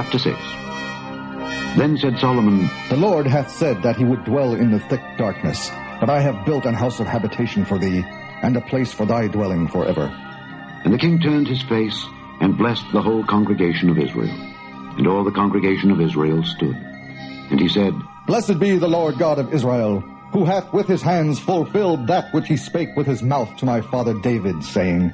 Chapter 6. Then said Solomon, The Lord hath said that he would dwell in the thick darkness, but I have built an house of habitation for thee, and a place for thy dwelling forever. And the king turned his face, and blessed the whole congregation of Israel. And all the congregation of Israel stood. And he said, Blessed be the Lord God of Israel, who hath with his hands fulfilled that which he spake with his mouth to my father David, saying,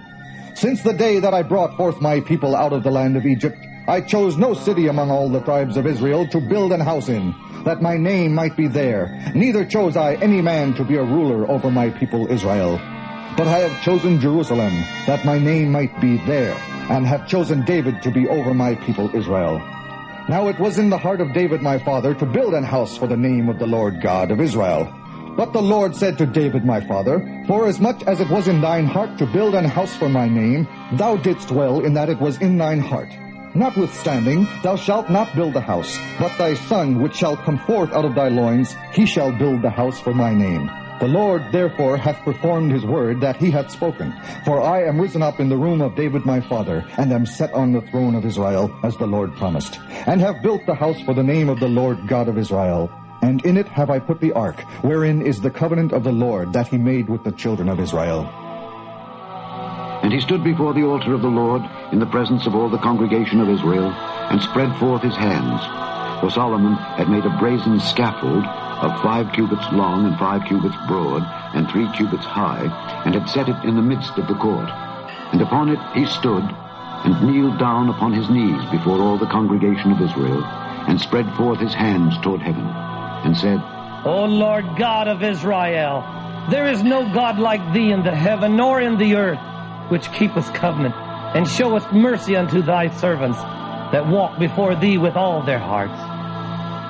Since the day that I brought forth my people out of the land of Egypt, I chose no city among all the tribes of Israel to build an house in, that my name might be there. Neither chose I any man to be a ruler over my people Israel. But I have chosen Jerusalem, that my name might be there, and have chosen David to be over my people Israel. Now it was in the heart of David my father to build an house for the name of the Lord God of Israel. But the Lord said to David my father, Forasmuch as it was in thine heart to build an house for my name, thou didst well in that it was in thine heart. Notwithstanding, thou shalt not build the house, but thy son which shall come forth out of thy loins, he shall build the house for my name. The Lord therefore hath performed his word that he hath spoken. For I am risen up in the room of David my father, and am set on the throne of Israel, as the Lord promised, and have built the house for the name of the Lord God of Israel. And in it have I put the ark, wherein is the covenant of the Lord that he made with the children of Israel. And he stood before the altar of the Lord in the presence of all the congregation of Israel, and spread forth his hands. For Solomon had made a brazen scaffold of 5 cubits long and 5 cubits broad and 3 cubits high, and had set it in the midst of the court. And upon it he stood, and kneeled down upon his knees before all the congregation of Israel, and spread forth his hands toward heaven, and said, O Lord God of Israel, there is no God like thee in the heaven nor in the earth, which keepeth covenant, and showeth mercy unto thy servants, that walk before thee with all their hearts.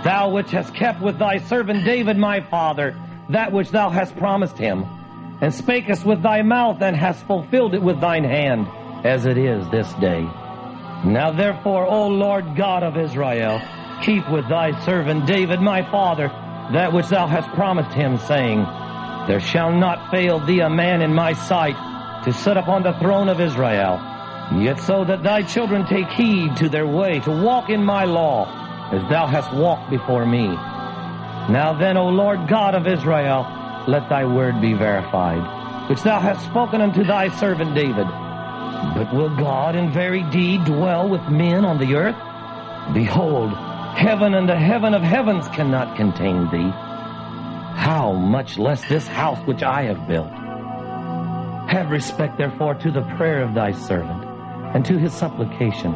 Thou which hast kept with thy servant David my father that which thou hast promised him, and spakest with thy mouth, and hast fulfilled it with thine hand, as it is this day. Now therefore, O Lord God of Israel, keep with thy servant David my father that which thou hast promised him, saying, There shall not fail thee a man in my sight to sit upon the throne of Israel, yet so that thy children take heed to their way, to walk in my law, as thou hast walked before me. Now then, O Lord God of Israel, let thy word be verified, which thou hast spoken unto thy servant David. But will God in very deed dwell with men on the earth? Behold, heaven and the heaven of heavens cannot contain thee. How much less this house which I have built? Have respect, therefore, to the prayer of thy servant, and to his supplication,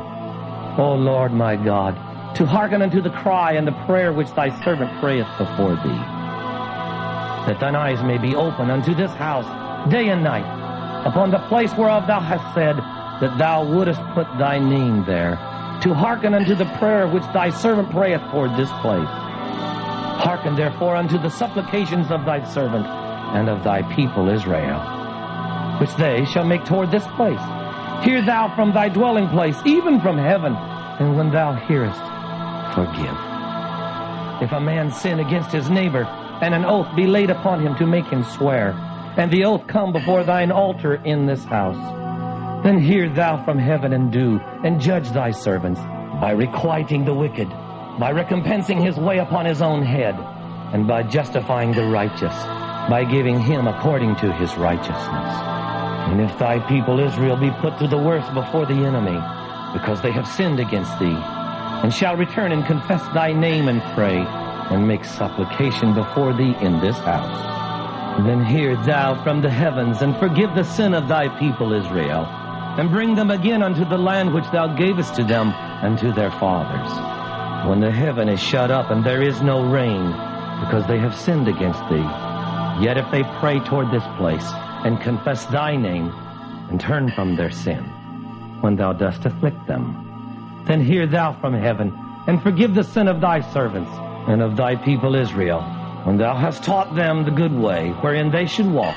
O Lord my God, to hearken unto the cry and the prayer which thy servant prayeth before thee, that thine eyes may be open unto this house day and night, upon the place whereof thou hast said that thou wouldest put thy name there, to hearken unto the prayer which thy servant prayeth toward this place. Hearken therefore unto the supplications of thy servant and of thy people Israel, which they shall make toward this place. Hear thou from thy dwelling place, even from heaven, and when thou hearest, forgive. If a man sin against his neighbor, and an oath be laid upon him to make him swear, and the oath come before thine altar in this house, then hear thou from heaven and do, and judge thy servants, by requiting the wicked, by recompensing his way upon his own head, and by justifying the righteous, by giving him according to his righteousness. And if thy people Israel be put to the worse before the enemy, because they have sinned against thee, and shall return and confess thy name and pray, and make supplication before thee in this house, then hear thou from the heavens, and forgive the sin of thy people Israel, and bring them again unto the land which thou gavest to them and to their fathers. When the heaven is shut up, and there is no rain, because they have sinned against thee, yet if they pray toward this place, and confess thy name, and turn from their sin, when thou dost afflict them, then hear thou from heaven, and forgive the sin of thy servants, and of thy people Israel, when thou hast taught them the good way, wherein they should walk,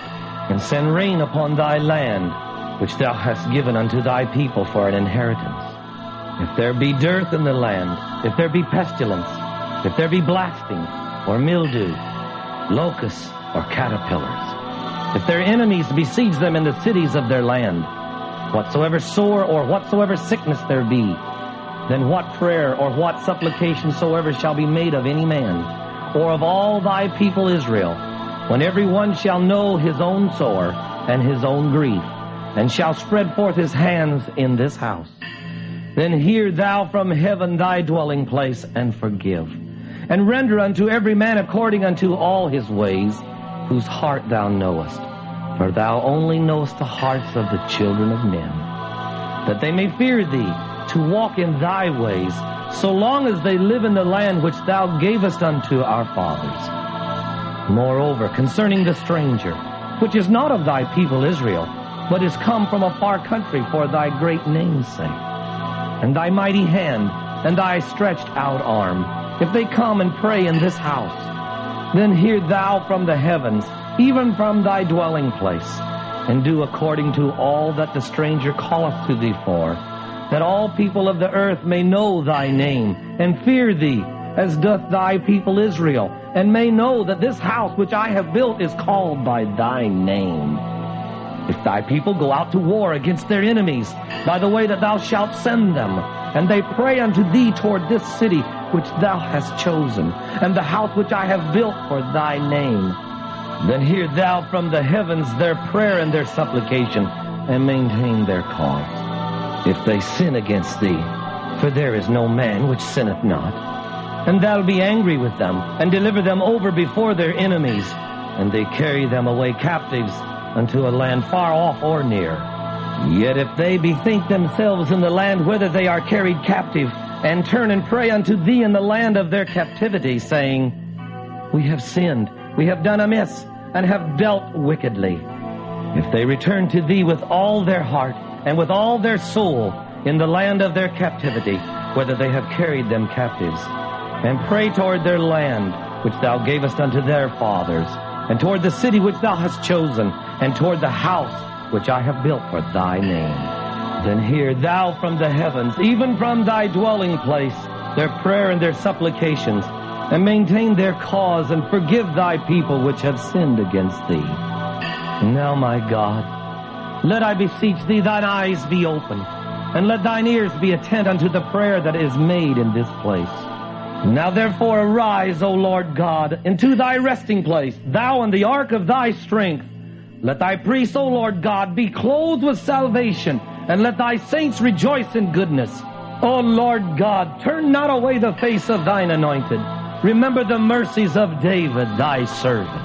and send rain upon thy land, which thou hast given unto thy people for an inheritance. If there be dearth in the land, if there be pestilence, if there be blasting, or mildew, locusts, or caterpillars, if their enemies besiege them in the cities of their land, whatsoever sore or whatsoever sickness there be, then what prayer or what supplication soever shall be made of any man, or of all thy people Israel, when every one shall know his own sore and his own grief, and shall spread forth his hands in this house, then hear thou from heaven thy dwelling place, and forgive, and render unto every man according unto all his ways, whose heart thou knowest. For thou only knowest the hearts of the children of men, that they may fear thee, to walk in thy ways, so long as they live in the land which thou gavest unto our fathers. Moreover, concerning the stranger, which is not of thy people Israel, but is come from a far country for thy great name's sake, and thy mighty hand, and thy stretched out arm, if they come and pray in this house, then hear thou from the heavens, even from thy dwelling place, and do according to all that the stranger calleth to thee for, that all people of the earth may know thy name, and fear thee, as doth thy people Israel, and may know that this house which I have built is called by thy name. If thy people go out to war against their enemies, by the way that thou shalt send them, and they pray unto thee toward this city which thou hast chosen, and the house which I have built for thy name, then hear thou from the heavens their prayer and their supplication, and maintain their cause. If they sin against thee, for there is no man which sinneth not, and thou be angry with them, and deliver them over before their enemies, and they carry them away captives unto a land far off or near. Yet if they bethink themselves in the land whither they are carried captive, and turn and pray unto thee in the land of their captivity, saying, We have sinned, we have done amiss, and have dealt wickedly. If they return to thee with all their heart, and with all their soul, in the land of their captivity, whither they have carried them captives, and pray toward their land, which thou gavest unto their fathers, and toward the city which thou hast chosen, and toward the house which I have built for thy name, then hear thou from the heavens, even from thy dwelling place, their prayer and their supplications, and maintain their cause, and forgive thy people which have sinned against thee. Now, my God, let I beseech thee, thine eyes be open, and let thine ears be attent unto the prayer that is made in this place. Now therefore arise, O Lord God, into thy resting place, thou and the ark of thy strength. Let thy priests, O Lord God, be clothed with salvation, and let thy saints rejoice in goodness. O Lord God, turn not away the face of thine anointed. Remember the mercies of David, thy servant.